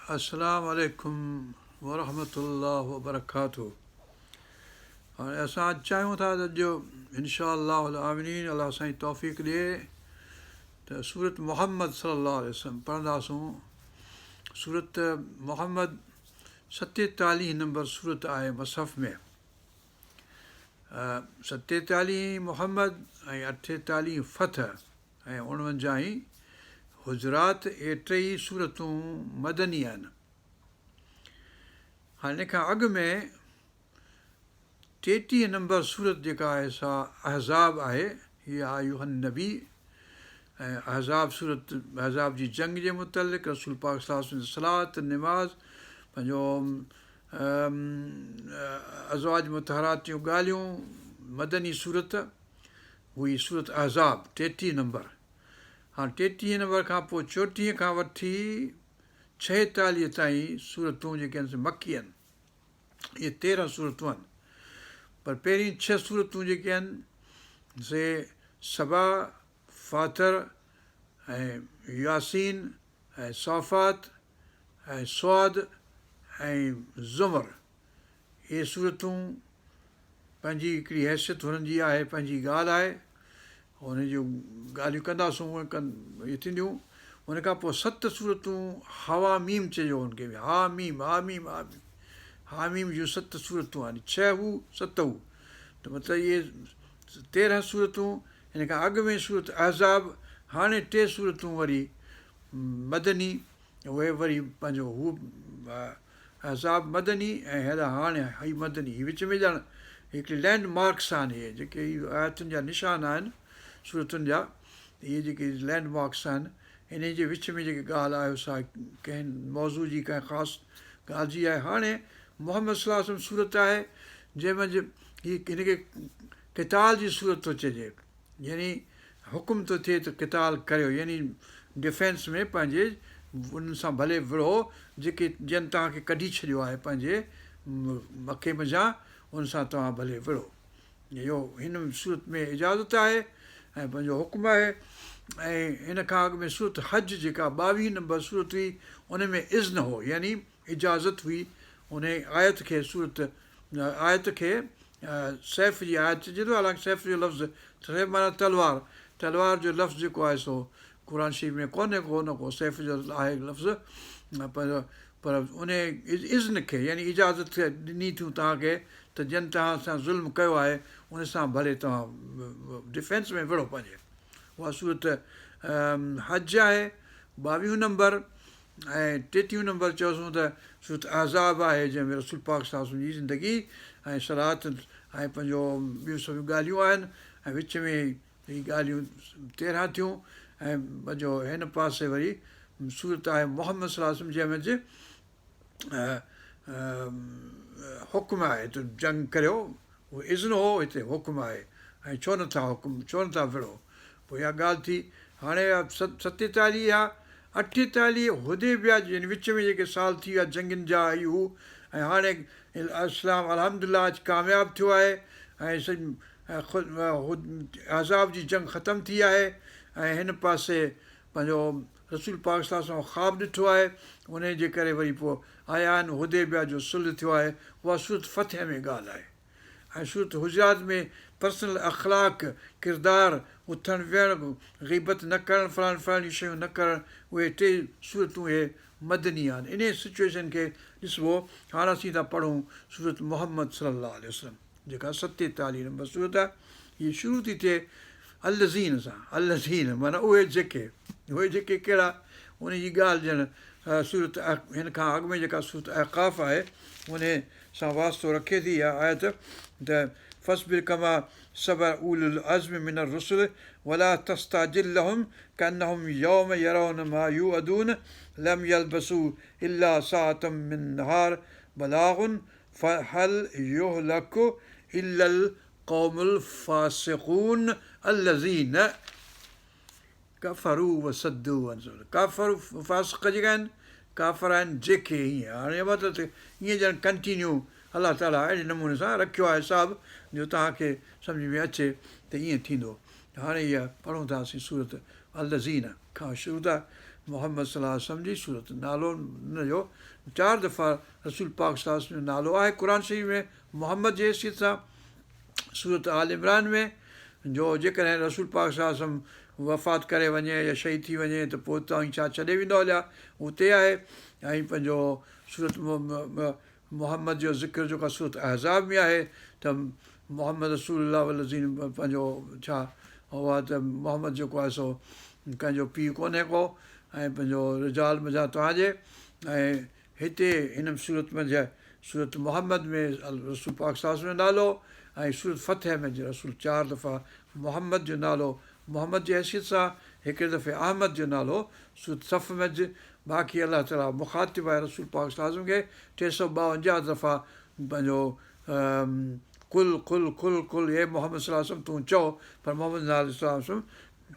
अस्सलामु अलैकुम वरहमतुल्लाहि वबरकातुहू। हाणे असां चाहियूं था त अॼु इंशा अल्लाहुल आमीन अलाह साईं तौफ़ीक़ ॾिए त सूरत मुहम्मद सल्लल्लाहु अलैहि वसल्लम पढ़ंदासूं। सूरत मुहम्मद 47 नंबर सूरत आहे मसहफ़ में। 47 मुहम्मद ऐं 48 फ़तह ऐं 49 हुजरात, इहे टई सूरतूं मदनी आहिनि। हाणे हिन खां अॻु में 33 नंबर सूरत जेका आहे सा अहज़ाब आहे। हीअ आयुहन नबी ऐं अहज़ाब सूरत अहज़ाब जी जंग जे मुतलिक़ रसूल पाक सल्लल्लाहु अलैहि वसल्लम सलात निमाज़ पंहिंजो अज़वाज मुतहरात जूं ॻाल्हियूं मदनी सूरत हुई सूरत अहज़ाब 33 नंबर। हाणे 33 नंबर खां पोइ 34 खां वठी 46 ताईं सूरतूं जेके आहिनि से मकी आहिनि। इहे 13 सूरतूं आहिनि, पर पहिरीं 6 सूरतूं जेके आहिनि से सबा, फातर ऐं यासीन ऐं साफ़ात ऐं स्वाद ऐं ज़ुमर, इहे सूरतूं पंहिंजी हिकिड़ी हैसियत हुननि जी आहे, पंहिंजी ॻाल्हि आहे, हुन जूं ॻाल्हियूं कंदासूं उहे इहे थींदियूं। हुन खां पोइ 7 सूरतूं हवामीम चइजो हुनखे, हामीम हामीम हामीम हामीम जूं 7 सूरतूं आहिनि, 6 हू 7 हू, त मतिलबु इहे 13 सूरतूं। हिन खां अॻु में सूरत अहज़ाब, हाणे 2 सूरतूं वरी मदनी, उहे वरी पंहिंजो हू अहज़ाब मदनी ऐं हेॾा हाणे ही मदनी। ही विच में ॼण हिकिड़ी लैंडमार्क्स आहिनि, इहे जेके आयतुनि जा निशान आहिनि सूरतुनि जा, इहे जेके लैंडमार्क्स आहिनि, इन जे विच में जेके ॻाल्हि आहे सा कंहिं मौज़ू जी कंहिं ख़ासि ॻाल्हि जी आहे। हाणे मुहम्मद सल्लल्लाहु अलैहि वसल्लम सूरत आहे जंहिंमें हीअ हिनखे क़िताल जी सूरत थो चइजे, यानी हुकुम थो थिए त क़िताल करियो, यानी डिफेंस में पंहिंजे उन्हनि सां भले विढ़ो जेके जन तव्हांखे कढी छॾियो आहे पंहिंजे मखे मझां, उन सां तव्हां भले विढ़ो। इहो हिन सूरत में इजाज़त आहे ऐं पंहिंजो हुकुम आहे। ऐं हिन खां अॻु में सूरत हज जेका 22 नंबर सूरत हुई, उन में इज़्न हो, यानी इजाज़त हुई। उन आयत खे सूरत आयत खे सैफ़ जी आयत चइजे थो, हालांकि सैफ़ जो लफ़्ज़ु सैफ़ माना तलवार, तलवार जो लफ़्ज़ु जेको आहे सो क़ुर शरीफ़ में कोन्हे को सैफ़ जो आहे लफ़्ज़ु, पर उन इज़्न खे यानी इजाज़त ॾिनी थियूं तव्हांखे त जन तव्हां सां ज़ुल्म कयो आहे उन सां भले तव्हां डिफेंस में विढ़ो पंहिंजे। उहा सूरत हज आहे 22 नंबर। ऐं 33 नंबर चयोसीं त सूरत अहज़ाब आहे, जंहिंमें रसूल पाक सल्लल्लाहु अलैहि वसल्लम जी ज़िंदगी ऐं सलात ऐं पंहिंजो ॿियूं सभु ॻाल्हियूं आहिनि, ऐं विच में हीअ ॻाल्हियूं 13 थियूं। ऐं पंहिंजो हिन पासे वरी सूरत आहे मुहम्मद सल्लल्लाहु अलैहि वसल्लम, जंहिंमें हुकुम आहे त जंग करियो, उहो इज़्न हो, हिते हुकुम आहे ऐं छो नथा विढ़ो। पोइ इहा ॻाल्हि थी। हाणे 47 या 48 हुदैबिया यानी विच में जेके साल थी विया जंगियुनि जा ई हू, ऐं हाणे इस्लाम अल्हम्दुलिल्लाह अॼु कामयाबु थियो आहे ऐं अहज़ाब जी जंग ख़तमु थी आहे। ऐं हिन पासे पंहिंजो रसूल पाक सल्लल्लाहु अलैहि वसल्लम ख़्वाबु ॾिठो आहे, उन जे करे वरी पोइ आया आहिनि, हुदैबिया जो सुलह थियो आहे। उहा सूरत फ़तह में ॻाल्हि आहे। ऐं सूरत हुजरात में पर्सनल अख़लाक, किरदारु, उथणु विहणु, ग़ीबत न करणु, फलाणियूं शयूं न करणु, उहे 2 सूरतूं इहे मदनी आहिनि। इन सिचुएशन खे ॾिसबो। हाणे असीं था पढ़ूं सूरत मुहम्मद सल्लल्लाहु अलैहि वसल्लम जेका 47 नंबर सूरत आहे। हीअ शुरू थी थिए अल-ज़ीन सां, अल-ज़ीन माना उहे जेके कहिड़ा, उन जी ॻाल्हि ॼण सूरत हिन खां अॻु में जेका सूरत अहक़ाफ़ आहे उन सां वास्तो रखे थी इहा आयत त फ़स्बिर कमा सबर उलुल अज़्म मिनर रुसुल वला तस्ताजिल लहुम कअन्नहुम यौम यरौन मा युअदून लम यल्बसू इल्ला साअतम मिन नहार बलागुन फहल युहलकु इल्लल क़ौमुल फासिक़ून अल्लज़ीन कफ़रू वसद्दू अन सबील। काफ़र फासिक़ जेका आहिनि, काफ़र आहिनि जेके, हीअं हाणे मतिलबु त ईअं ॼण कंटिन्यू अलाह ताला अहिड़े नमूने सां रखियो आहे हिसाबु जो तव्हांखे सम्झ में अचे त ईअं थींदो। हाणे इहा पढ़ूं था असीं सूरत अल-ज़ीन खां शुरू था। मोहम्मद सल्लल्लाहु अलैहि वसल्लम जी सूरत। नालो हुनजो 4 दफ़ा रसूल पाक सल्लल्लाहु अलैहि वसल्लम जो नालो आहे क़ुर शरीफ़ में मोहम्मद जे हैसियत सां। सूरत आल इमरान में जो जेकॾहिं रसूल पाक सल्लल्लाहु अलैहि वसल्लम वफ़ात करे वञे या शहीद थी वञे त पोइ उतां ई छा छॾे वेंदो हलिया, उते आहे। ऐं पंहिंजो सूरत मोहम्मद जो ज़िक्र जेको आहे सूरत अहज़ाब में आहे त मोहम्मद रसूलुल्लाह वलज़ीन पंहिंजो छा उहा त मोहम्मद जेको आहे सो कंहिंजो पीउ कोन्हे को, ऐं पंहिंजो रिजाल मज़ा तव्हांजे। ऐं हिते हिन सूरत में सूरत मोहम्मद में रसूल पाक सल्लल्लाहु अलैहि वसल्लम जो नालो, ऐं सूरत फ़तह में रसूल 4 दफ़ा मोहम्मद जो नालो मोहम्मद जी हैसियत सां, हिकिड़े दफ़े अहमद जो नालो सूरत सफ़ में, बाक़ी अलाह ताला मुखातिब आहे रसूल पाक सल्लल्लाहु अलैहि वसल्लम खे 352 दफ़ा पंहिंजो कुल कुल कुल कुल हे मोहम्मद सल्लल्लाहु अलैहि वसल्लम तूं चओ, पर मोहम्मद सल्लल्लाहु अलैहि वसल्लम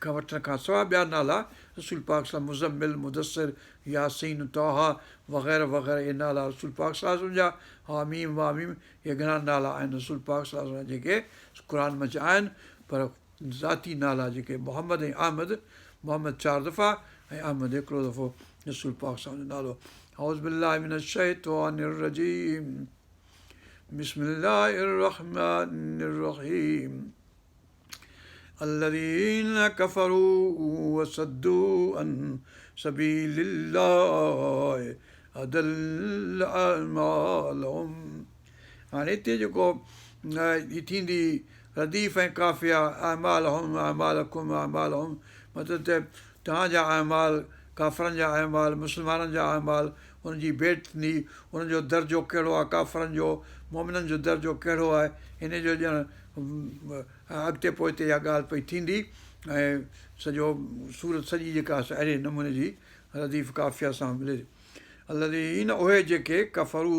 खां वठण खां सवाइ ॿिया नाला रसूल पाक सल्लल्लाहु मुज़म्मिल मुदस्सिर यासीन तौहा वग़ैरह वग़ैरह इहे नाला रसूल पाक सल्लल्लाहु अलैहि वसल्लम जा। हामीम वामीम इहे घणा नाला आहिनि रसूल पाक सल्लल्लाहु अलैहि वसल्लम जेके क़ुर में आहिनि, पर ज़ाती नाला जेके मोहम्मद ऐं अहमद, मोहम्मद 4 दफ़ा ऐं अहमद हिकिड़ो दफ़ो रसूल पाक सल्लल्लाहु अलैहि वसल्लम जो नालो। औज़ु बिल्लाहि मिनश शैतानिर रजीम, बिस्मिल्लाहिर रहमानिर रहीम। الذين كفروا وصدوا عن سبيل الله أضل أعمالهم। हाणे हिते जेको हीअ थींदी रदीफ़ ऐं काफ़िया अमालहुम अमालकुम अमालहुम, मतिलबु त तव्हांजा अमाल, काफ़रनि जा अमाल, मुस्लमाननि जा अमाल, उनजी भेट थींदी, उनजो दर्जो कहिड़ो आहे, काफ़रनि जो मोमिननि जो दर्जो कहिड़ो आहे, हिन जो ॼण अॻिते पोइ हिते इहा ॻाल्हि पई थींदी। ऐं सॼो सूरत सॼी जेका अहिड़े नमूने जी रदीफ़ काफ़िया सां मिले। अलदीन उहे जेके कफ़रू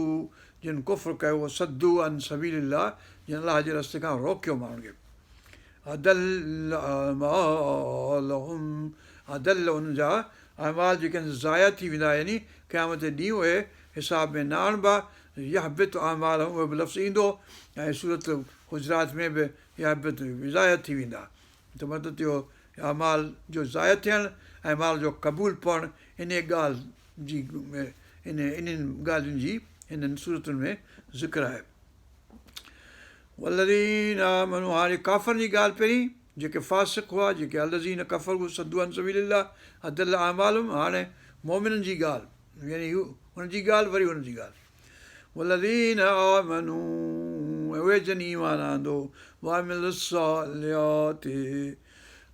जिन कुफ़्र कयो, सद्दू अन सबीलिल्लाह जिन अलाह जे रस्ते खां रोकियो माण्हुनि खे। अदल अमालहुम, अदल उन्हनि जा अमाल जेके आहिनि ज़ाया थी वेंदा, यानी क़यामत जे ॾींहुं उहे हिसाब में न आणिबा। यहबित अमालहुम उहो बि लफ़्ज़ ईंदो, ऐं सूरत गुजरात में बि यहबित ज़ाया थी वेंदा, त मतिलबु इहो अमाल जो ज़ाया थियणु ऐं माल जो क़बूल पवणु, इन ॻाल्हि जी इन्हनि ॻाल्हियुनि जी हिननि सूरतुनि में ज़िक्र आहे। वल्लज़ीन आमनू, हाणे काफ़रनि जी ॻाल्हि पहिरीं जेके फ़ासिक़ हुआ, जेके अलज़ीन कफ़रू सद्दू अन सबीलिल्लाह अदल अमालहुम, हाणे मोमिननि जी ॻाल्हि, यानी हुननि जी ॻाल्हि वरी हुननि जी ॻाल्हि। वल्लज़ीन आमनू, उहे जन ईमान आंदो, वामिलुस्सालिहाति,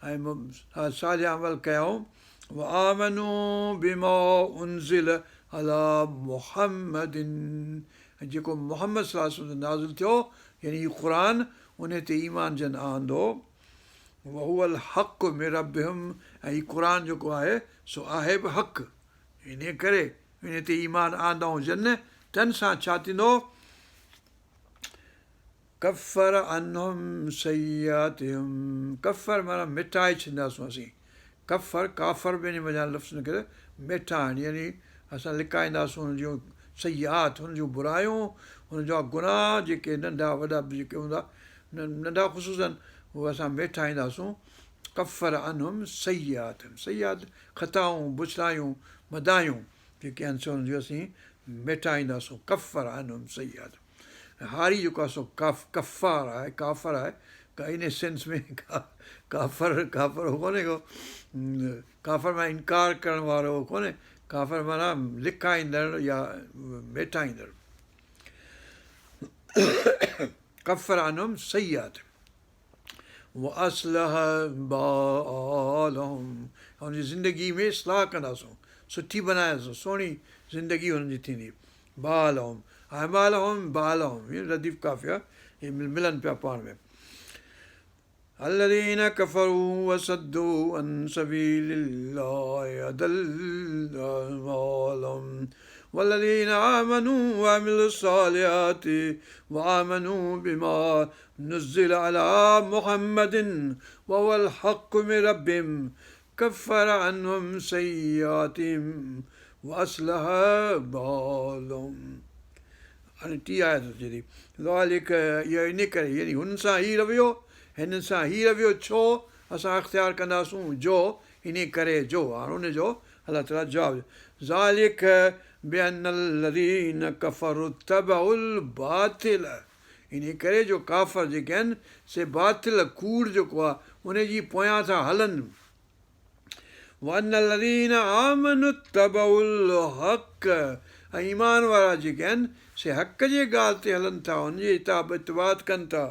ऐं सालिह अमल कयूं, वआमनू बिमा उनज़िल अला मुहम्मदिन, ऐं जेको मोहम्मद सल्लल्लाहु अलैहि वसल्लम नाज़िल थियो, यानी हीउ क़ुर, उन ते ईमान जन आंदो। वहुवल हक़ मिन रब्बिहिम, ऐं हीउ क़ुर जेको आहे सो आहे बि हक़, इन करे इन ते ईमान आंदऊं जन, तन सां छा थींदो, कफ़र अनहुम सय्यातिहिम, कफ़र माना मिटाए छॾींदासूं असीं, कफ़र काफ़र ॿिनि वञा लफ़्ज़ न करे मिटाइण, यानी असां लिकाईंदासूं हुन जूं सयात, हुन जूं बुरायूं, हुन जा गुनाह जेके नंढा वॾा बि जेके हूंदा, नंढा ख़ुशूसनि उहे असां मिटाईंदासूं। कफ़र अनहुम सयात, सयात ख़ताऊं, बुछड़ायूं, मदायूं जेके आहिनि सो हुनजूं असीं मिटाईंदासूं। कफ़र अनहुम सयात, हारी जेको आहे सो कफ़ार आहे, काफ़र आहे, इन सेंस में काफ़र हो कोन्हे को, काफ़र माना इनकार करण वारो कोन्हे, काफ़र माना लिकाईंदड़ या मिटाईंदड़। कफ़र अनहुम सय्यात व असलह बालहुम, हुनजी ज़िंदगी में इस्लाह कंदासूं, सुठी बनाईंदासूं, सुहिणी ज़िंदगी हुननि जी थींदी। बालहुम अमालहुम बालहुम, रदीफ़ काफ़िया इहे मिलनि पिया पाण में। الذين كفروا وصدوا عن سبيل الله أضل أعمالهم والذين آمنوا وعملوا الصالحات وآمنوا بما نزل على محمد وهو الحق من ربهم كفر عنهم سيئاتهم وأصلح بالهم. हाणे टी आयत अचे थी, ज़ालिक, इहो इन करे, यानी हुन सां ई रवियो, हिननि सां ई रवियो, छो असां अख़्तियार कंदासूं, जो इन करे जो, हाणे हुनजो अलाह ताला जवाबु ज़ालिक बिअन्नल लज़ीन कफ़रू तबउल बातिल, इन करे जो काफ़र जेके आहिनि से बातिल कूड़ जेको आहे उनजी पोयां था हलनि। वअन्नल लज़ीन आमनु तबउल हक़, ऐं ईमान वारा जेके आहिनि से हक़ जे ॻाल्हि ते हलनि था, हुनजी इत्बात कनि था।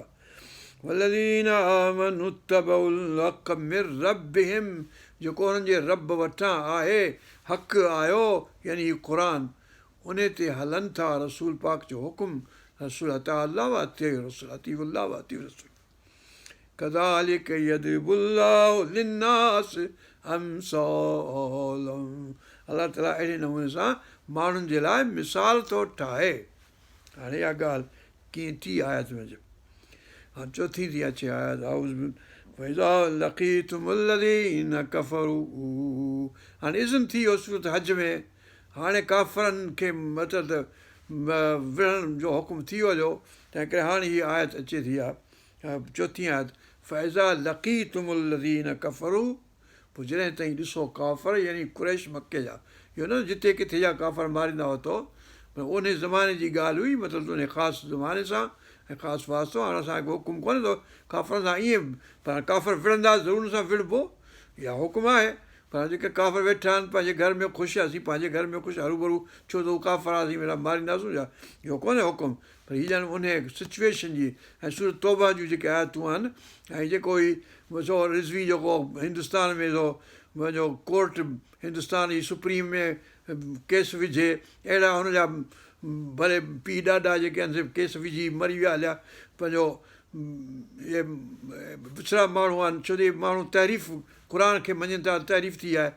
वल्लज़ीन आमनु तबउल हक़ मिर रब्बिहिम, जेको हुननि जे रब वटां आहे, हक़ आयो यानी क़ुर, उन ते हलनि था। रसूल पाक जो हुकुम, रसूल अता अल्लाह व अतिउ रसूल, अतीउ अल्लाह व अतीउ रसूल। कज़ालिक यदरिबुल्लाहु लिन्नास अमसालहम, अलाह ताला अहिड़े नमूने सां माण्हुनि जे लाइ मिसाल थो ठाहे। हाणे इहा ॻाल्हि कीअं थी आयत में, हाणे चोथीं थी अचे आयत फ़इज़ा लक़ीतुमुल लज़ीन कफ़रू, हाणे इज़्न थी वियो सूरत हज में। हाणे काफ़रनि खे मतिलबु त विढ़ण जो हुकुम थी वियो जो, तंहिं करे हाणे हीअ आयत अचे थी आहे चोथीं आयत फ़इज़ा लक़ीतुमुल लज़ीन कफ़रू, पोइ जॾहिं ताईं ॾिसो काफ़र यानी कुरैश मके जा, इहो न जिते किथे जा काफ़र मारींदा हुतो, पर उन ज़माने जी ॻाल्हि हुई, मतिलबु उन ख़ासि ज़माने सां ऐं ख़ासि वास्तो। हाणे असांखे हुकुम कोन्हे थो काफ़रनि सां ईअं, पर काफ़र विढ़ंदा ज़रूर सां विढ़बो, इहा हुकुम आहे। पर जेके काफ़र वेठा आहिनि पंहिंजे घर में ख़ुशि, असीं पंहिंजे घर में ख़ुशि हरू भरू, छो त हू काफ़र आहे असीं वेठा मारींदासीं छा, इहो कोन्हे हुकुम। पर हीअ ॼण उन सिचुएशन जी, ऐं सूरत तौबा जूं जेके आयतूं आहिनि, ऐं जेको ही सो रिज़वी जेको हिंदुस्तान में सो वञो कोर्ट हिंदुस्तान जी सुप्रीम में केस विझे, अहिड़ा हुनजा भले पीउ ॾाॾा जेके आहिनि से केस विझी मरी विया हलिया, पंहिंजो इहे विछड़ा माण्हू आहिनि, छो जो माण्हू तहरीफ़ क़ुर खे मञनि था, तहरीफ़ थी आहे।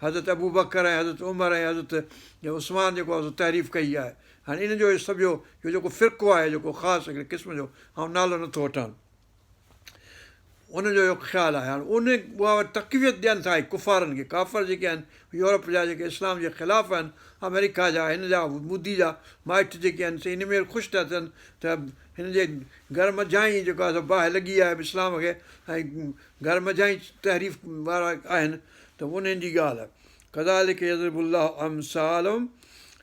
हज़रत अबू बकर ऐं हज़रत उमर ऐं हज़रत उस्मान जेको आहे तहरीफ़ कई आहे। हाणे इन जो सभु इहो जेको फ़िरक़ो आहे, जेको ख़ासि हिकिड़े क़िस्म जो, ऐं नालो नथो वठां, उनजो इहो ख़्यालु आहे। हाणे उन उहा तक़वियत ॾियनि था कुफ़ारनि खे, काफ़र जेके आहिनि यूरोप जा, जेके इस्लाम जे ख़िलाफ़ु आहिनि, अमेरिका जा, हिन जा मोदी जा माइट जेके आहिनि से इन में ख़ुशि था थियनि त हिन जे घर मझां ई जेको आहे बाहि लॻी आहे इस्लाम खे, ऐं घर मझां ई तहरीफ़ वारा आहिनि, त उन्हनि जी ॻाल्हि आहे। कज़ालिक यज़रिबुल्लाहु अमसालहुम,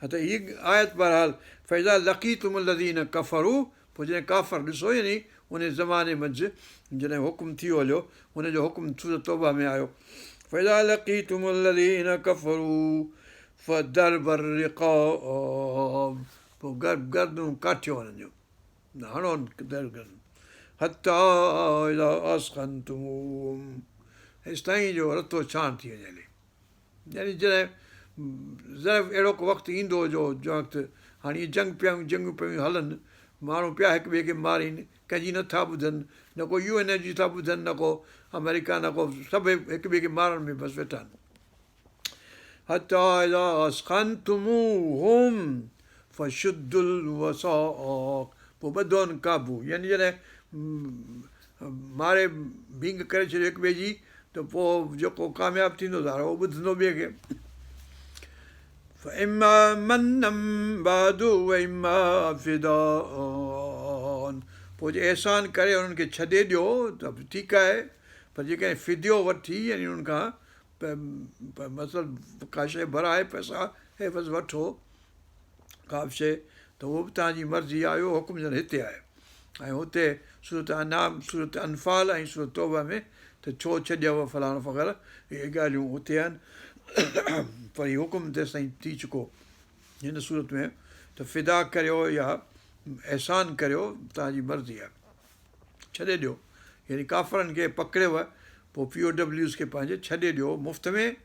त हीअ आयत बहरहाल फ़इज़ा लक़ीतुमुल लज़ीन कफ़रू, पोइ जॾहिं काफ़र ॾिसो यानी उन ज़माने मंझि जॾहिं हुकुम थी वियो हलियो, हुनजो हुकुम सूरत तौबा में आयो। फ़इज़ा लक़ीतुमुल लज़ीन कफ़रू फ़दरबर रिक़ाब, पोइ गर्दनूं काठियो हुननि जो, हणो गर्दन, हता इज़ा अस्ख़न्तुमूहुम, हेसिताईं जो रतो छाण थी वञे हले, यानी जॾहिं ज़रा अहिड़ो को वक़्तु ईंदो जो वक़्तु हाणे इहे जंगूं पियूं हलनि, माण्हू पिया हिक ॿिए खे मारीनि, कंहिंजी नथा ॿुधनि, न को UN जी था ॿुधनि, न को अमेरिका, न को सभु हिक ॿिए खे मारण में बसि वेठा आहिनि। हता इज़ा अस्ख़न्तुमूहुम फ़शुद्दुल वसाक़, पोइ ॿधोनि क़ाबू, यानी जॾहिं मारे भींग करे छॾियो हिक ॿिए जी, त पोइ जेको कामयाबु थींदो त उहो ॿुधंदो ॿिए खे। फ़इम्मा मन्नम बादु व इम्मा फ़िदान, पोइ जे अहसान करे उन्हनि खे छॾे ॾियो त बि ठीकु आहे, पर जेकॾहिं फ़िदियो वठी यानी उन्हनि खां मतिलबु का शइ भराए पैसा हे बसि वठो का बि शइ, त उहो बि तव्हांजी मर्ज़ी आहे। इहो हुकुम ॼण हिते आहे, ऐं हुते सूरत अनाम, सूरत अनफ़ाल ऐं सूरत तौबा में त छो छॾियव फलाणो वग़ैरह, इहे ॻाल्हियूं हुते आहिनि। पर हीउ हुकुम तेसिताईं थी चुको हिन सूरत में त फ़िदा करियो या अहसान करियो, तव्हांजी मर्ज़ी आहे, छॾे ॾियो। यानी काफ़रनि खे पकिड़ियव, पोइ POWs खे पंहिंजे छॾे ॾियो मुफ़्त में,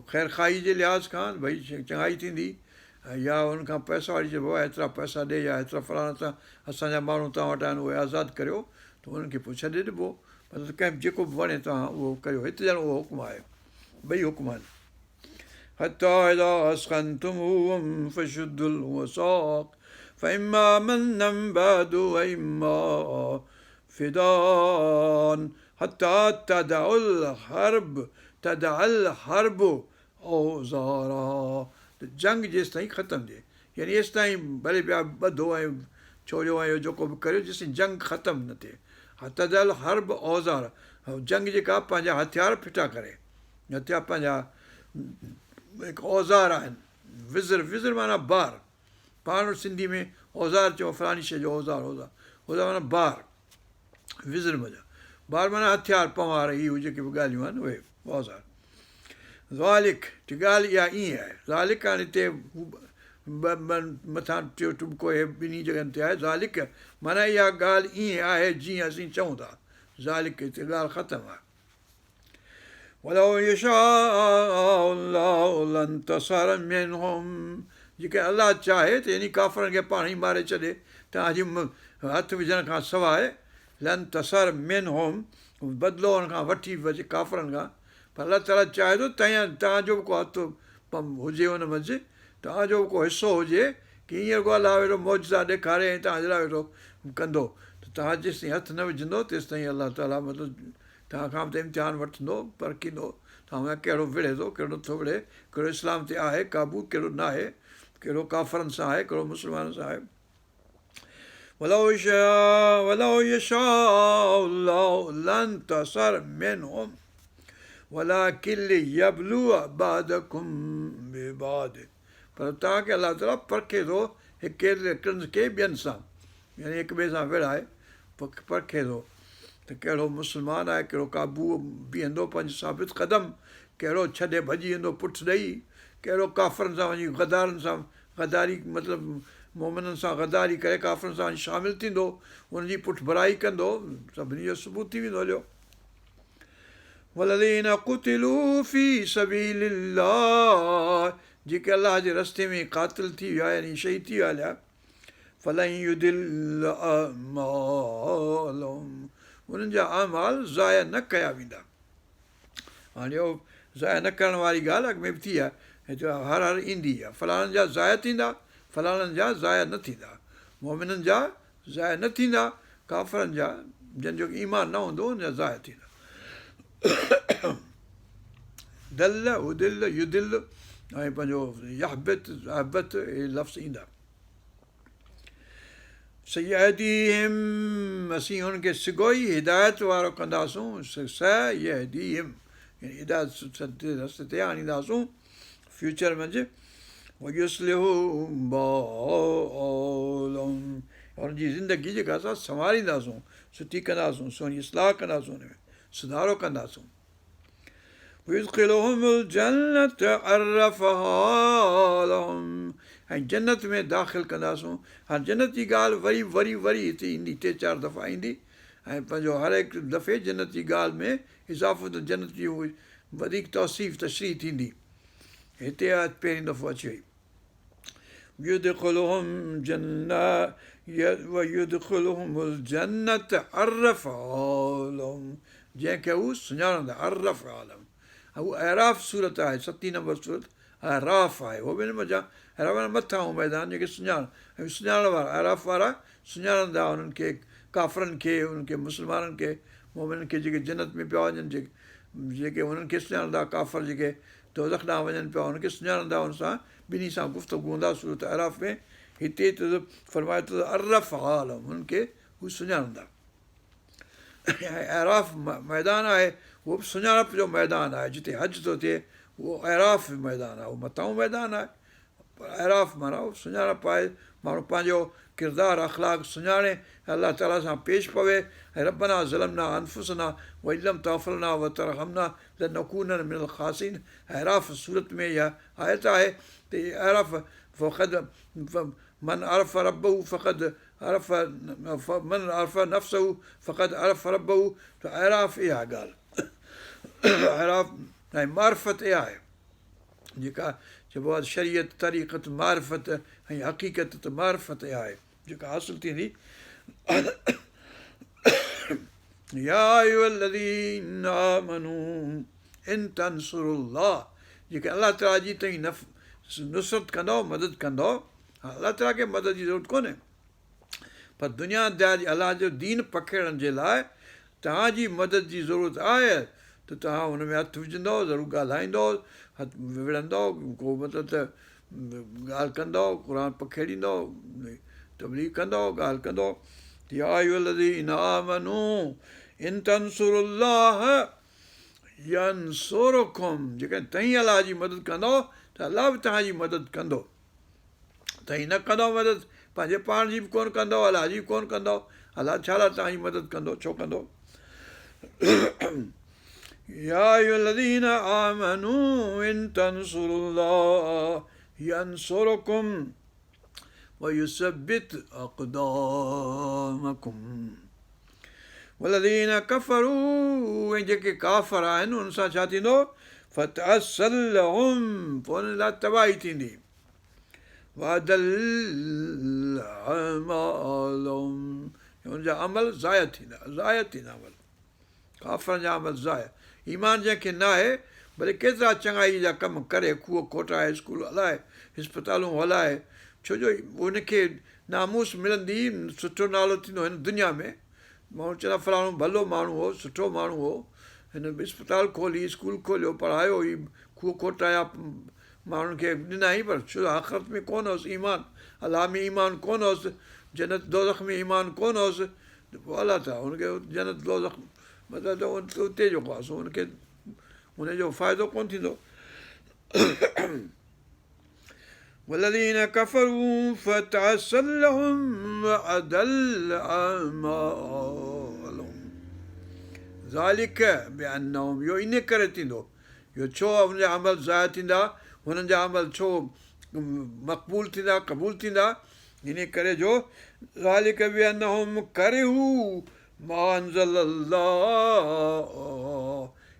ख़ैर खाई जे लिहाज़ खां भई चङाई थींदी, या हुन खां पैसा वठी चइबो आहे एतिरा पैसा ॾे या एतिरा फलाणा सां असांजा माण्हू तव्हां वटि आहिनि उहे आज़ादु करियो, त उन्हनि खे पोइ छॾे ॾिबो। मतिलबु कंहिं जेको बि वणे तव्हां उहो करियो, हिते ॼण उहो हुकुम आहे, ॿई हुकुम आहिनि। हता इज़ा अस्ख़न्तुमूहुम फ़शुद्दुल वसाक़ फ़इम्मा मन्नम बादु व इम्मा फ़िदान हता तदअल हर्ब औज़ारा, त जंग जेसिताईं ख़तमु थिए, यानी एसिताईं भले पिया ॿधो ऐं छोड़ियो ऐं जेको बि करियो जेसिताईं जंग ख़तमु न थिए। तदअल हर्ब औज़ार, जंग जेका पंहिंजा हथियार फिटा करे, हथियार पंहिंजा हिकु औज़ार आहिनि, विज़र माना बार, पाण वटि सिंधी में औज़ार चओ फलाणी शइ जो औज़ार माना बार, विज़र बार माना हथियार पवार, इहे जेके बि ॻाल्हियूं आहिनि उहे औज़ार। ज़ालिक ॻाल्हि इहा ईअं आहे, ज़ालिक हाणे हिते मथां टियों टुॿको हे ॿिन्ही जॻहियुनि ते आहे, ज़ालिक माना इहा ॻाल्हि ईअं आहे जीअं असीं चऊं था, ज़ालिक हिते ॻाल्हि ख़तमु आहे। वलो यशाअ अल्लाहु लंतसर मिनहुम, जेके अलाह चाहे त इन काफ़रनि खे पाण ई मारे छॾे तव्हांजी हथु विझण खां सवाइ, लंतसर मिनहुम बदिलो हुन खां वठी वञे काफ़रनि खां, पर अलाह ताला चाहे थो तव्हांजो बि को हथु हुजे हुन मंझि, तव्हांजो बि को हिसो हुजे की हींअर को अलाह वेठो मौजज़ा ॾेखारे ऐं तव्हांजे लाइ वेठो कंदो, त तव्हां जेसिताईं हथु न विझंदो तेसिताईं अलाह ताला मतिलबु तव्हां खां बि त इम्तिहान वठंदो, परखींदो, तव्हां कहिड़ो विढ़े थो, कहिड़ो नथो विढ़े, कहिड़ो इस्लाम ते आहे क़ाबू, कहिड़ो न आहे, कहिड़ो काफ़रनि सां आहे, कहिड़ो मुस्लमाननि सां आहे। वलो यशाअ अल्लाहु लंतसर मिनहुम वलाकिन लियब्लुव बअदकुम बिबअद, पर तव्हांखे अलाह ताला परखे थो हिकिड़नि खे ॿियनि सां, यानी हिक ॿिए सां विढ़ाए परखे थो त कहिड़ो मुस्लमान आहे, कहिड़ो क़ाबू बीहंदो पंहिंजो साबित क़दम, कहिड़ो छॾे भॼी वेंदो पुठि ॾेई, कहिड़ो काफ़रनि सां वञी गदारनि सां गदारी मतिलबु मोमिननि सां गदारी करे काफ़रनि सां वञी शामिलु थींदो, उनजी पुठि भराई कंदो, सभिनी जो सबूत थी वेंदो हलियो। वलदीन कुतिलू फी सबीलिल्लाह, जेके अलाह जे रस्ते में क़ातिल थी विया यानी शहीद थी विया हलिया, फलन युदिल अमालहुम, उन्हनि जा अमाल ज़ाया न कया वेंदा। हाणे इहो ज़ाया न करण वारी ॻाल्हि अॻु में बि थी आहे, हिते हर ईंदी आहे, फलाणनि जा ज़ाया थींदा, फलाणनि जा ज़ाया न थींदा, मोमिननि जा ज़ाया न थींदा, काफ़रनि जा जंहिंजो ईमान न हूंदो हुन जा ज़ाया थींदा। दल उदिल युदिल ऐं पंहिंजो यहबत अहबत इहे लफ़्ज़ ईंदा। सयहदीहिम, असीं हुनखे सिगो ई हिदायत वारो कंदासूं, सयहदीहिम हिदायत रस्ते ते आणींदासूं फ्यूचर मंझि, वयुस्लिहु बालहुम, हुनजी ज़िंदगी जेका असां संवारींदासूं, सुठी कंदासूं, सुहिणी इस्लाह कंदासूं, हुन में सुधारो कंदासूं। युदखिलुहुमुल जन्नत अर्रफ़हा लहुम, ऐं जन्नत में दाख़िल कंदासूं। हाणे जन्नत जी ॻाल्हि वरी वरी वरी हिते ईंदी, 3-4 दफ़ा ईंदी, ऐं पंहिंजो हर हिकु दफ़े जन्नत जी ॻाल्हि में इज़ाफ़ो त जन्नत जी वधीक तौसीफ़ तशरीह थींदी, हिते पहिरीं दफ़ो अची वई। युदखिलुहुम युदखिलुहुमुल जन्नत अर्रफ़हा लहुम, जंहिंखे हू सुञाणंदा, अर्रफ़हा लहुम, उहा अहराफ़ सूरत आहे, 7 नंबर सूरत अहराफ़ आहे, उहो बि न मज़ा, अहराफ़ माना मथां मैदान जेके सुञाणण वारा, अहराफ़ वारा सुञाणंदा उन्हनि खे, काफ़रनि खे, उन्हनि खे मुस्लमाननि खे, मोमिननि खे जेके जन्नत में पिया वञनि, जेके उन्हनि खे सुञाणंदा, काफ़र जेके दोज़ख ॾांहुं वञनि पिया उन्हनि खे सुञाणंदा, हुन सां ॿिन्ही सां गुफ़्तगू हूंदा सूरत अहराफ़ में। हिते त फरमाए थो अर्रफ़हा लहुम, हुननि खे हू सुञाणंदा। ऐं अहराफ़ मैदान आहे, उहो बि सुञाणप जो मैदान आहे, जिते हज थो थिए उहो अहराफ़ मैदान आहे, उहो मथां मैदान आहे, पर अहराफ़ माना उहो सुञाणप आहे, माण्हू पंहिंजो किरदारु अख़लाक सुञाणे, अलाह ताला सां पेश पवे, ऐं रब्बना ज़लमना अनफुसना व इल्लम तग़फिर लना व तरहमना लनकूनन मिनल ख़ासिरीन, अहराफ़ सूरत में इहा आयत आहे त अहराफ़ फ़क़द मन अरफ़ रब्बहू फ़क़द अरफ़ मन अरफ़ नफ़्सहू फ़क़द अरफ़ रब्बहू, त अहराफ़ इहा ॻाल्हि अहराफ़ ऐं मारिफ़त इहा आहे जेका चइबो आहे शरीयत तरीक़त मारिफ़त ऐं हक़ीक़त त मारिफ़त इहा आहे जेका हासिलु थींदी। या अय्युहल्लज़ीना आमनू इन तंसुरुल्लाह, जेके अलाह ताला जी तव्हीं नुसरत कंदव, मदद कंदव, अलाह ताला खे मदद जी ज़रूरत कोन्हे, पर दुनियादारी अलाह जो दीन पखेड़ण जे लाइ तव्हांजी मदद जी ज़रूरत आहे, त तव्हां हुन में हथु विझंदव, ज़रूरु ॻाल्हाईंदव, हथु विढ़ंदव, को मतिलबु त ॻाल्हि कंदव, क़ुर पखेड़ींदव, तबलीग कंदव, ॻाल्हि कंदव। या अय्युहल्लज़ीना आमनू इन तंसुरुल्लाह, यंसुरुकुम, जेकॾहिं तव्हीं अलाह जी मदद कंदो त अलाह बि तव्हांजी मदद कंदो। तव्हीं न कंदो मदद, पंहिंजे पाण जी बि कोन कंदो, अलाह जी बि कोन कंदो, अलाह छा लाइ तव्हांजी मदद कंदो, छो कंदो? या अय्युहल्लज़ीन आमनू इन तंसुरुल्लाह यंसुरुकुम व युसब्बित अक़दामकुम वल्लज़ीन कफ़रू, ऐं जेके काफ़िर आहिनि उन सां छा थींदो? फ़तअस्सल लहुम, पोइ उन्हनि लाइ तबाही थींदी। वअदल अमालहुम, हुनजा अमल ज़ाया थींदा, ज़ाया थींदा अमल, काफ़िरनि जा अमल ज़ाया। ईमान जंहिंखे न आहे भले केतिरा चङाई जा कम करे, खूह कोटाए, स्कूल हलाए, इस्पतालूं हलाए, छो जो उनखे नामूस मिलंदी, सुठो नालो थींदो हिन दुनिया में। माण्हू चवंदा फलाणो भलो माण्हू हो, सुठो माण्हू हो, हिन इस्पताल खोली, स्कूल खोलियो, पढ़ायो, ही खूह खोटाया, माण्हुनि खे ॾिनई, पर छो आख़िरत में कोन हुअसि ईमान, अलाह में ईमान कोन हुअसि, जन्नत दोज़ख में ईमान कोन हुअसि, त पोइ अलाह ताला हुनखे जन्नत दोज़ख मतिलबु त उते जेको आहे सो हुनखे हुनजो फ़ाइदो कोन थींदो। वल्लज़ीन कफ़रू फ़तअस्सल लहुम वअदल अमालहुम ज़ालिक बिअन्नहुम, इहो इन करे थींदो, इहो छो हुनजा अमल ज़ाया थींदा, हुननि जा अमल छो मक़बूल थींदा, क़बूल थींदा, इन करे जो ज़ालिक बिअन्नहुम करिहू मा अंज़लल्लाह,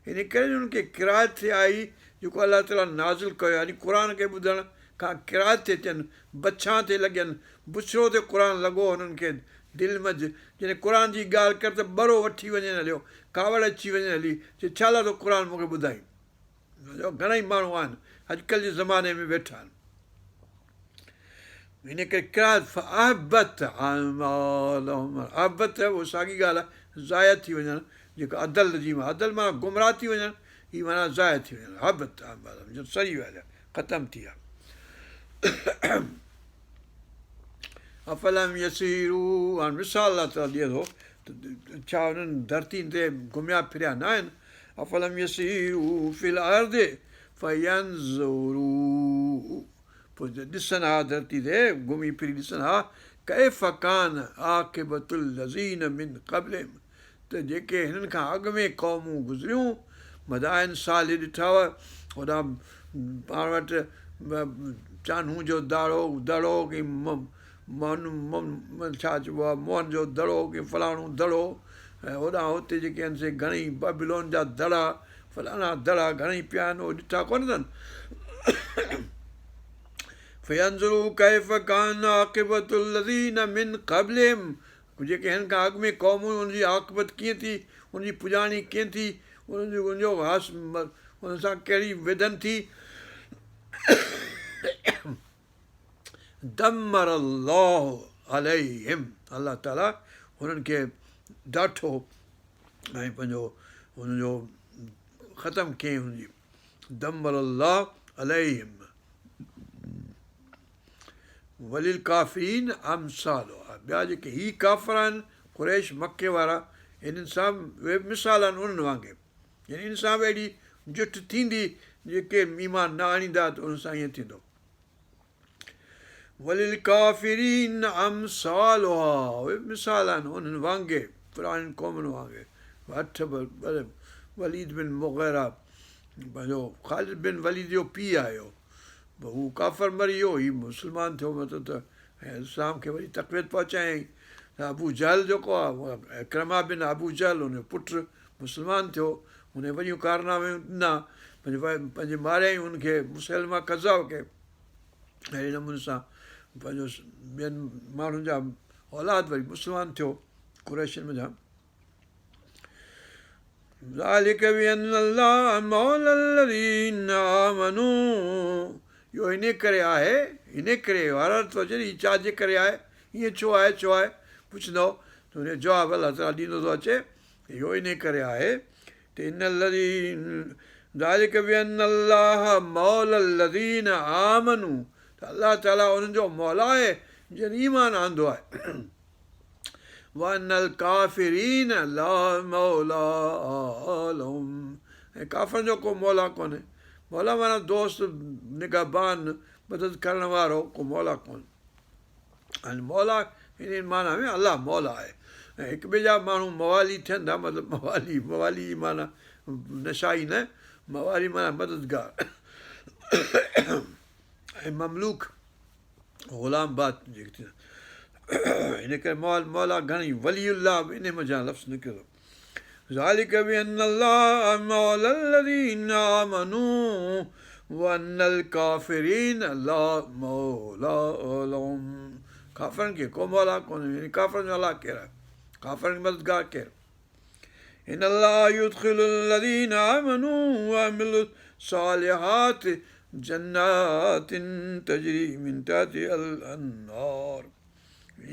इन करे जो उनखे किरायत थिए आई जेको अलाह ताला नाज़िल कयो, यानी क़ुर खे ॿुधण खां किरायत थिए थियनि, बछां थिए लॻनि, बुछड़ो ते क़ुर लॻो हुननि खे दिलि मंझि, जॾहिं क़ुर जी ॻाल्हि कर त ॿरो वठी वञनि हलियो, कावड़ अची वञे हली, चए छा लाइ तो क़ुर मूंखे ॿुधाई। घणेई माण्हू आहिनि अॼुकल्ह जे ज़माने में वेठा आहिनि, इन करे किरायत अहबत अमालहुम, अहबत उहा साॻी ॻाल्हि आहे, ज़ाया थी वञणु, जेको अदल जी माना, अदल माना गुमराह थी वञणु, हीअ माना ज़ाया थी वञणु, अहबत अमालहुम जो सही ॻाल्हि आहे, ख़तमु थी आहे। अफ़लम यसीरू, हाणे मिसाल अलाह ताला ॾिए थो त छा हुननि धरती ते घुमिया फिरिया न आहिनि? अफ़लम यसीरू फिल अर्द फयंज़ुरू, पोइ ॾिसनि हा धरती ते घुमी फिरी ॾिसनि हा, कैफ़ कान आक़िबतुल लज़ीन मिन क़ब्लिहिम, त जेके हिननि खां अॻु में क़ौमूं गुज़रियूं, मदाइन साल ॾिठव, होॾां पाण वटि चानूं जो दड़ो की छा चइबो आहे मोहन जो दड़ो की फलाणो दड़ो, ऐं होॾां हुते जेके आहिनि से घणेई बेबीलोन जा दड़ा, फलाणा दड़ा घणेई पिया आहिनि, उहे ॾिठा कोन अथनि। फयंज़ुरू कैफ़ कान आक़िबतुल लज़ीन मिन क़ब्लिहिम, जेके हिन खां अॻु में क़ौमूं, हुनजी आक़िबत कीअं थी, हुनजी पुॼाणी कीअं थी, हुनजो हुन सां कहिड़ी विधनि थी। दमर अल्लाह अलैहिम, अलाह ताला हुननि खे ॾाठो ऐं पंहिंजो हुनजो ख़तमु कयईं, हुनजी दमर अल्लाह अलैहिम वलिल काफ़िरीन अमसालुहा, ॿिया जेके ही काफ़िर आहिनि क़ुरैश मके वारा, इन्हनि सां उहे मिसाल आहिनि उन्हनि वांगुरु, यानी इन सां बि अहिड़ी जुठ थींदी, जेके ईमान न आणींदा त उन सां ईअं थींदो। वलिल काफ़िरीन अमसालुहा, उहे मिसाल आहिनि उन्हनि वांगुरु, पुराणियुनि क़ौमुनि वांगुरु। अठ वलीद बिन मुग़ीरा, पंहिंजो ख़ालिद बिन वलीद जो पीउ आयो, हू काफ़िर मरी वियो, हीउ मुस्लमान थियो, मतिलबु त ऐं इस्लाम खे वरी तक़वीत पहुचायईं। अबू जहल जेको आहे, इक्रमा बिन अबू जहल, हुनजो पुटु मुस्लमान थियो, हुन वॾियूं कारनामे ॾिना, पंहिंजे मारियईं हुनखे, मुसलमा कज़ाब खे, अहिड़े नमूने सां पंहिंजो ॿियनि माण्हुनि जा औलाद वरी मुस्लमान थियो क़ुरैशियुनि में जा। ज़ालिक बिअन्न अल्लाह मौला अल्लज़ीन आमनू, इहो इन करे आहे, इन करे वारत थो अचे, हीअ छाजे करे आहे, ईअं छो आहे, छो आहे पुछंदो त हुनजो जवाबु अलाह ताला ॾींदो थो अचे, इहो इन करे आहे त इन लज़ीन ज़ालिक बिअन्न अल्लाह मौला अल्लज़ीन आमनू, त अलाह ताला उन्हनि जो मौला आहे जिन ईमान आंदो आहे। वअनल काफ़िरीन ला मौला लहुम, ऐं ऐं काफ़रनि जो को मौला कोन्हे। मौला माना दोस्त, निगहबान, मदद करण वारो, को मौला कोन्हे। हाणे मौला इन माना में अलाह मौला आहे। ऐं हिक ॿिए जा माण्हू मवाली थियनि था, मतिलबु मवाली जी माना नशाई न, मवाली माना मददगार ऐं ममलूक ग़ुलाम बात जेके थींदा। इन करे मौला घणेई वलीउल्लाह बि इन मज़ा लफ़्ज़ निकिरो। ذلك بأن الله مولى الذين آمنوا وأن الكافرين لا مولى لهم. काफ़रनि खे को मौला कोन्हे, काफ़रनि जो अलाह केरु आहे, काफ़रनि खे मददगार केरु। إن الله يدخل الذين آمنوا وعملوا الصالحات جنات تجري من تحتها الأنهار.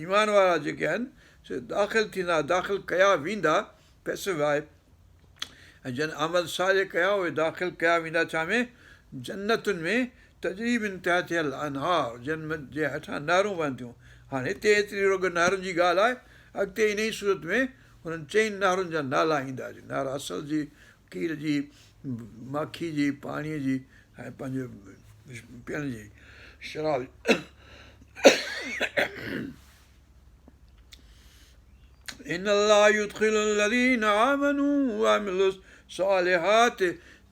ईमान वारा जेके आहिनि से दाख़िल थींदा, दाख़िल कया वेंदा, पैसिव आहे। ऐं जन अमल साले कया उहे दाख़िल कया वेंदा छा में, जन्नतुनि में, तजरीबिन तहतियल अनहार, जन्नत जे हेठां नहरूं वहंदियूं। हाणे हिते एतिरी रुॻो नहरुनि जी ॻाल्हि आहे, अॻिते इन ई सूरत में हुननि चइनि नहरुनि जा नाला ईंदा। नहर असल जी, खीर जी, माखी जी, पाणीअ जी, ऐं पंहिंजो पीअण जी, शराब। إن الله يدخل الذين آمنوا وعملوا الصالحات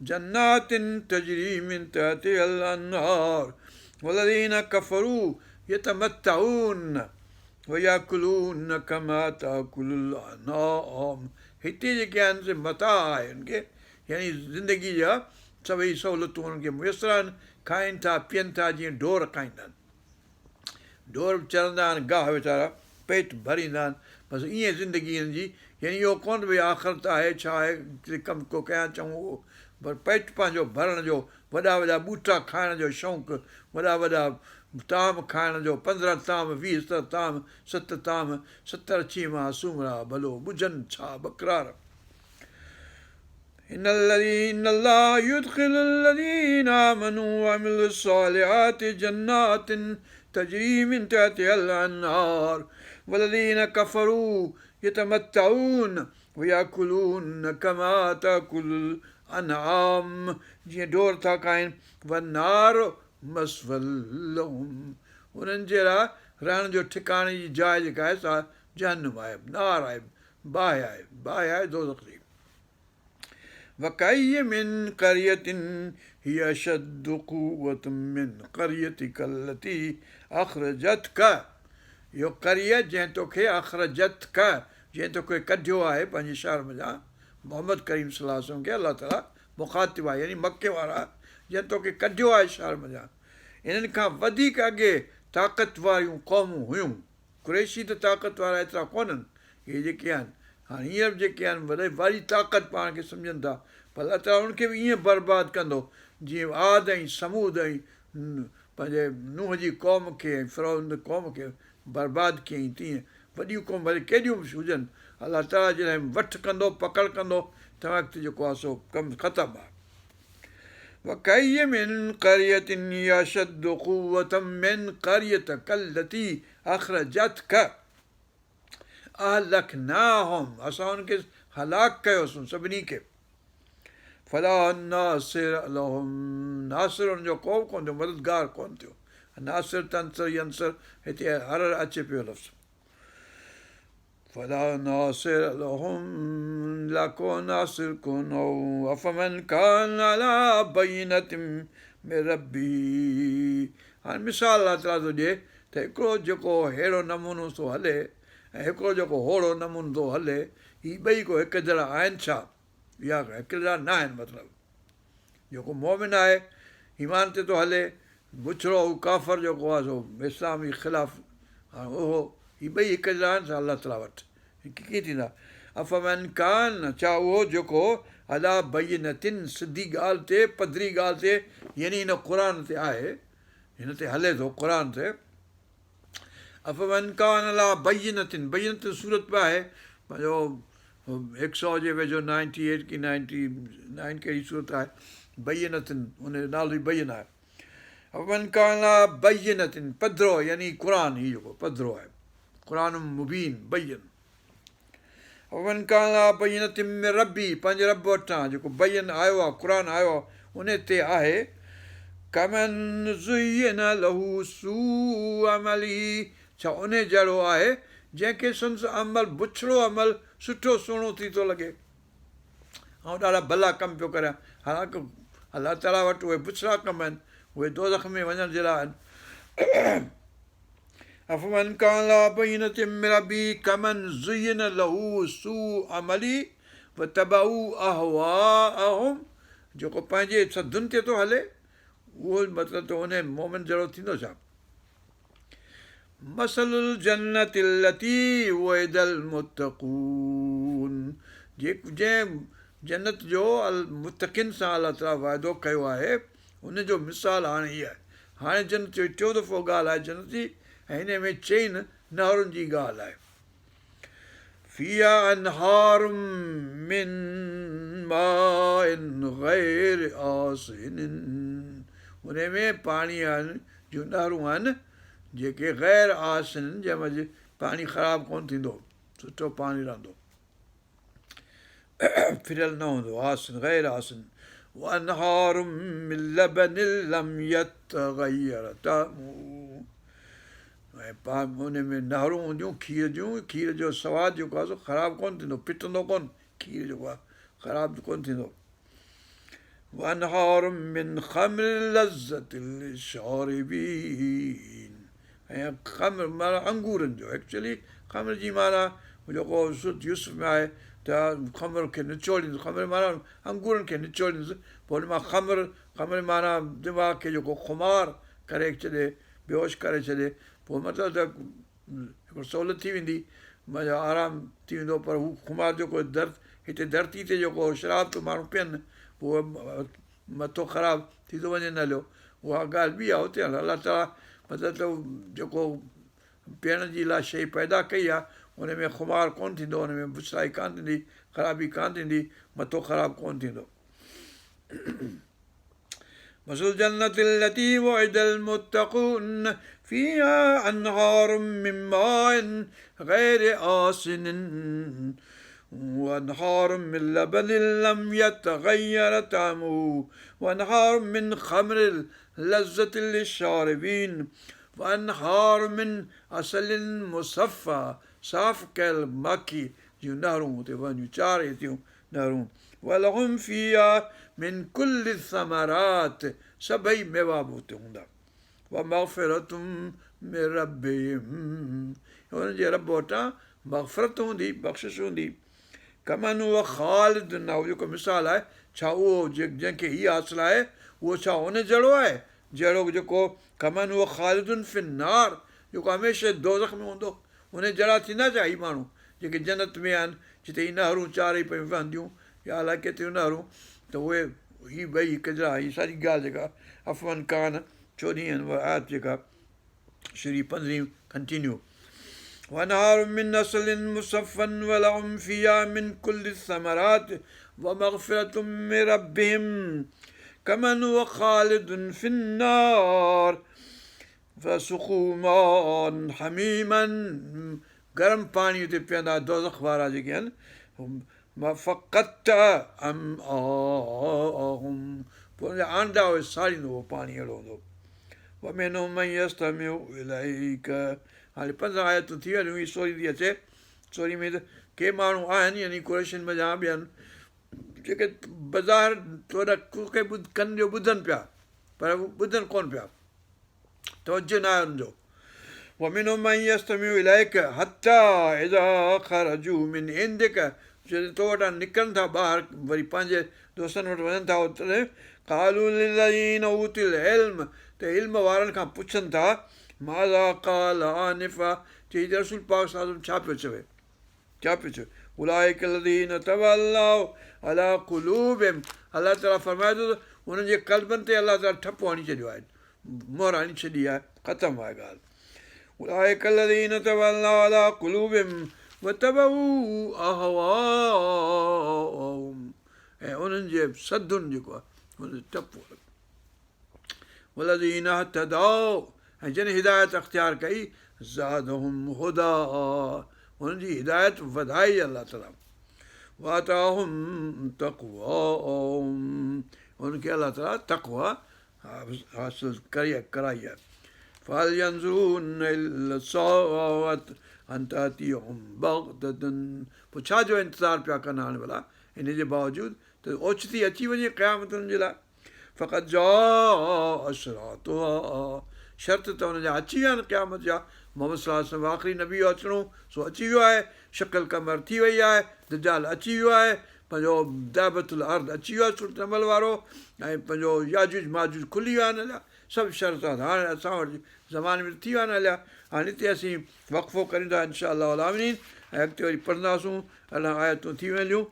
جنات تجري من تحتها الأنهار والذين كفروا يتمتعون ويأكلون كما تأكل الأنعام. हिते जेके आहिनि से मता आहे उनखे, यानी ज़िंदगी जा सभई सहूलियतूं उन्हनि खे मुयसरु आहिनि, खाइनि था पीअनि था जीअं ढोर खाईंदा आहिनि। ढोर बि चरंदा आहिनि, गाह वीचारा पेट भरींदा आहिनि, बसि ईअं ज़िंदगी हिननि जी। यानी इहो कोन भई आख़िरत आहे छा आहे, कमु को कयां चङो, पर पेट पंहिंजो भरण जो, वॾा वॾा ॿूटा खाइण जो शौक़ु, वॾा वॾा ताम खाइण जो, 15 ताम, 20 ताम, 7 ताम, 70 चीमा सूमरा भलो ॿुझनि छा बकरार। إن الله يدخل الذين آمنوا وعملوا الصالحات جنات تجري من تحتها الأنهار والذين كفروا يتمتعون ويأكلون كما تأكل الأنعام जीअं ढोर था खाइनि। والنار مثوى لهم, उन्हनि जे लाइ रहण जो ठिकाणे जी जाइ जेका आहे सा जहन्नुम आहे, नार आहे, बाहि आहे, बाहि आहे दोज़ख जी। وكأي من قرية هي أشد قوة من قريتك التي أخرجتك. इहो करियर जंहिं तोखे अख़रजतक, जंहिं तोखे कढियो आहे पंहिंजे शहर में, मोहम्मद करीम सल्लल्लाहु अलैहि वसल्लम खे अलाह ताला मुखातिब आहे, यानी मके वारा, जंहिं तोखे कढियो आहे शहर में। इन्हनि खां वधीक अॻे ताक़त वारियूं क़ौमूं हुयूं। कुरैशी त ताक़त वारा एतिरा कोन्हनि, इहे जेके आहिनि हाणे हींअर जेके आहिनि वॾे वारी ताक़त पाण खे सम्झनि था, पर अलाह ताला उनखे बि ईअं बर्बादु कंदो जीअं आद ऐं समूद ऐं पंहिंजे नूह जी क़ौम खे ऐं फ़िरौन क़ौम खे बर्बादु कयईं, तीअं वॾियूं क़ौम भले केॾियूं बि हुजनि, अलाह ताला जॾहिं वठि कंदो, पकड़ कंदो, तंहिं वक़्तु जेको आहे सो कमु ख़तमु आहे। وكأي من قرية هي أشد قوة من قريتك التي أخرجتك أهلكناهم, असां हुनखे हलाकु कयोसीं सभिनी खे। फला नासिर लहुम, नासिर हुनजो को बि कोन थियो, मददगार कोन थियो। नासिर तंसर यंसर हिते हर अचे पियो लफ़्ज़। फला नासिर लहुम, ला को नासिर कोन हो। अफमन कान अला बय्यिनतिन मिन रब्बिही, हाणे मिसाल अलाह ताला थो ॾिए त हिकिड़ो जेको अहिड़ो नमूनो थो हले ऐं हिकिड़ो जेको होड़ो नमूनो थो हले, हीअ ॿई को हिकु जहिड़ा आहिनि छा? इहा हिकु जहिड़ा न आहिनि। मतिलबु जेको मोमिन आहे, ईमान ते थो हले, बुछड़ो काफ़र जेको आहे सो इस्लामी ख़िलाफ़, हाणे उहो हीअ ॿई हिकु जहिड़ा आहिनि छा अलाह ताला वटि? कीअं थींदा? अफ़मन कान, छा उहो जेको अला बय्यिनतिन, सिधी ॻाल्हि ते, पधरी ॻाल्हि ते, यानी हिन क़ुर ते आहे, हिन ते हले थो क़ुर ते। अफ़मन कान अला बय्यिनतिन, बय्यिनत सूरत बि आहे, पंहिंजो 100 जे वेझो 98 की 99 कहिड़ी सूरत आहे, बय्यिनतिन, हुनजो नालो ई बय्यिन आहे। अफ़मन कान अला बय्यिनतिन, पधरो, यानी क़ुर, हीअ जेको पधरो आहे, क़ुर मुबीन बय्यिन। वन काला बयनत मिन रबी, पंहिंजे रब वटां जेको बयन आयो आहे, क़ुर आयो आहे, उन ते आहे कमन ज़ुय्यिन लहू सूअ अमली, छा उन जहिड़ो आहे जंहिंखे संदसि अमल, बुछड़ो अमल सुठो सुहिणो थी थो लॻे, ऐं ॾाढा भला कम पियो करे, हालांकि अलाह ताला वटि उहे बुछड़ा कम आहिनि, उहे दोज़ख में वञण जे लाइ आहिनि। अफ़मन काला बयनत मिन रबी कमन ज़ुय्यिन लहू सूअ अमली वतबऊ अहवाअहुम, जेको पंहिंजे सदुनि ते थो हले, उहो मतिलबु त उन मोमिन जहिड़ो थींदो छा। मसलुल जन्नति लती वुइदल मुत्तक़ून, जंहिं जन्नत जो मुत्तक़िन सां अलाह ताला वाइदो कयो आहे, उनजो मिसाल हाणे हीअ आहे। हाणे जन्नत जो टियों दफ़ो ॻाल्हि आहे जन्नत जी, ऐं हिन में चई नहरुनि जी ॻाल्हि आहे। फिया अनहारुम मिन माइन गैर आसिनिन, उन में पाणी आहिनि जूं नहरूं आहिनि जेके गैर आसिन, जंहिंमें पाणी ख़राबु कोन थींदो, सुठो पाणी रहंदो, फिरियल न हूंदो, आसिन गैर आसिन। वअनहारुम मिन लबन लम यतगय्यर तअमुहु, ऐं उन में नहरूं हूंदियूं खीर जूं, खीर जो सवादु जेको आहे सो ख़राबु कोन थींदो, फिटंदो कोन, खीर जेको आहे ख़राबु कोन थींदो। वअनहारुम मिन ख़म्र लज़्ज़तिन लिश्शारिबीन, ऐं ख़म्र माना अंगूरनि जो, एक्चुअली ख़म्र जी माना जेको सूरत यूसुफ में आहे त ख़म्र खे निचोड़ींदुसि, ख़म्र माना अंगूरनि खे निचोड़ींदुसि, पोइ हुन मां ख़म्र माना दिमाग़ खे जेको खुमार करे छॾे, बेहोश करे छॾे, पोइ मतिलबु त हिकिड़ो सहूलियत थी वेंदी, मतिलबु आरामु थी वेंदो, पर हू खुमार जेको हिते धरती ते जेको शराब थो माण्हू पीअनि, पोइ मथो ख़राबु थी थो वञे न हलियो, उहा ॻाल्हि बि आहे हुते। अलाह ताला मतिलबु त जेको पीअण जी लाइ शइ पैदा कई आहे, उन में खुमार कोन थींदो, हुन में बुछड़ाई कोन थींदी, ख़राबी कोन थींदी, मथो ख़राबु कोन थींदो। मसलुल जन्नति लती वुइदल मुत्तक़ून फ़ीहा अनहारुम मिन माइन गैर आसिनिन वअनहारुम मिन लबनिन लम यतगय्यर तअमुहु वअनहारुम मिन ख़म्रिन लज़्ज़तिन लिश्शारिबीन वअनहारुम मिन असलिन मुसफ़ा, साफ़ कयल माखी जूं नहरूं, हुते वञूं चारि हितियूं नहरूं। वलहुम फ़ीहा मिन कुल्लि समरात, सभई मेवा बि हुते हूंदा। वमग़फ़िरतुम मिन रब्बिहिम, हुनजे रब वटां मग़फ़िरत हूंदी, बख़्शिश हूंदी। कमन हुअ ख़ालिदुन, उहो जेको मिसाल आहे, छा उहो जंहिंखे हीअ हासिलु आहे, उहो छा उन जहिड़ो आहे जहिड़ो जेको कमन हुअ ख़ालिदुन फिन्नार, जेको हमेशह दोज़ख में हूंदो, उन जहिड़ा थींदा छा हीअ माण्हू जेके जन्नत में आहिनि, जिते हीअ नहरूं चारई पियूं वहंदियूं, या अलाए केतिरियूं नहरूं, त उहे हीअ ॿई हिकु जहिड़ा, हीअ सारी ॻाल्हि जेका अफ़वन कान 14 नंबर आयत जेका शुरू 15 कंटिन्यू। वअनहारुम मिन असलिन मुसफ़न वलहुम फ़ीहा मिन कुल्लि समरात वमग़फ़िरतुम मिन रब्बिहिम कमन हुअ ख़ालिदुन फिन्नार फसुक़ू माअन हमीमन, गरम पाणी हुते पीअंदा दोज़ख वारा जेके आहिनि, फ़क़त अमआहुम, पोइ हुनजा आंडा उहे साड़ींदो, उहो पाणी अहिड़ो हूंदो। वमिनहुम मन यस्तमिउ इलैक, हाणे 15 आयतूं थी वञियूं, हीअ 16 थी अचे। 16 में त के माण्हू आहिनि, यानी कुरैशियुनि में जा ॿियनि, जेके बज़ार थोरा कंहिं कनि जो ॿुधनि पिया, पर ॿुधनि कोन पिया, तवजो न आहे हुनजो। वमिनहुम मन यस्तमिउ इलैक हत्ता इज़ा ख़रजू मिन इंदिक, जॾहिं तो वटां निकिरनि था ॿाहिरि, वरी पंहिंजे दोस्तनि वटि वञनि था, उते क़ालू लिल्लज़ीन ऊतुल इल्म, त इल्म वारनि खां पुछनि था, माज़ा क़ाल आनिफ़ा, चई त रसूल पाक सल्लल्लाहु अलैहि वसल्लम छा पियो चवे, छा पियो चवे। उलाइक लज़ीन तवल्लव अला क़ुलूबिहिम, अलाह ताला फरमाए थो त उन्हनि जे क़ल्बनि ते अलाह ताला ठपो हणी छॾियो आहे, मोहर हणी छॾी आहे, ख़तमु आहे ॻाल्हि। उलाइक लज़ीन तवल्लव अला क़ुलूबिहिम वतबऊ अहवाअहुम, ऐं उन्हनि जे सदुनि जेको आहे हुन टपो। वलज़ीन हतदौ, ऐं जॾहिं हिदायत अख़्तियार कई ज़ादहुम हुदा, हुननि जी हिदायत वधाई अलाह ताला। وآتاهم تقواهم उनखे अलाह ताला तक़वा हासिल कराई आहे فهل ينظرون إلا الساعة أن تأتيهم بغتة पोइ छा जो इंतज़ारु पिया कनि हाणे भला इन जे बावजूदि त ओचिती अची वञे क़यामतुनि जे लाइ फ़क़ति जा अशरातुहा शर्त त हुनजा अची विया आहिनि क़यामत जा मोहम्मद सल्लल्लाहु अलैहि वसल्लम आख़िरी नबी जो अचिणो सो अची वियो आहे शक्ल कमर थी वई आहे दजाल अची वियो आहे पंहिंजो दाबतुल अर्द अची वियो आहे सुरत अमल वारो ऐं पंहिंजो याजूज माजूज खुली विया आहिनि हलिया सभु शर्त हाणे असां वटि ज़माने में थी विया आहिनि हलिया हाणे हिते असीं वक़फ़ो करींदा इनशा अलाह आमीन ऐं अॻिते वरी पढ़ंदासूं अलाह आयतूं थी वेंदियूं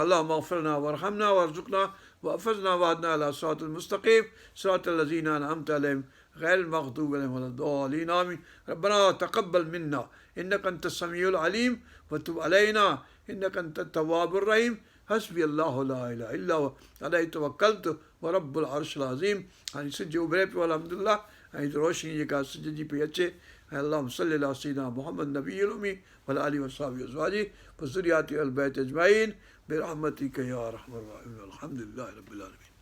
अलाह मग़फ़िरना वरहमना वरज़ुक़ना वहफ़िज़ना वहदना अला सिरातिल मुस्तक़ीम सिरातिल लज़ीना अनअमत अलैहिम غير المغضوب عليهم ولا الضالين آمين ربنا تقبل منا إنك أنت السميع العليم وتب علينا إنك أنت التواب الرحيم حسبي الله لا إله إلا هو عليه توكلت ورب العرش العظيم हाणे सिज उभिरे पियो अल्हम्दुलिल्लाह ऐं रोशनी जेका सिज जी पई अचे ऐं अल्लाहुम्म सल्ली अला सय्यिदिना मुहम्मद नबील उम्मी व अला आलिहि व सहबिहि अज़वाजिहि व ज़ुर्रिय्यातिहि अल बैत अजमईन बिरहमतिक या अरहमर राहिमीन अल्हम्दुलिल्लाहि रब्बिल आलमीन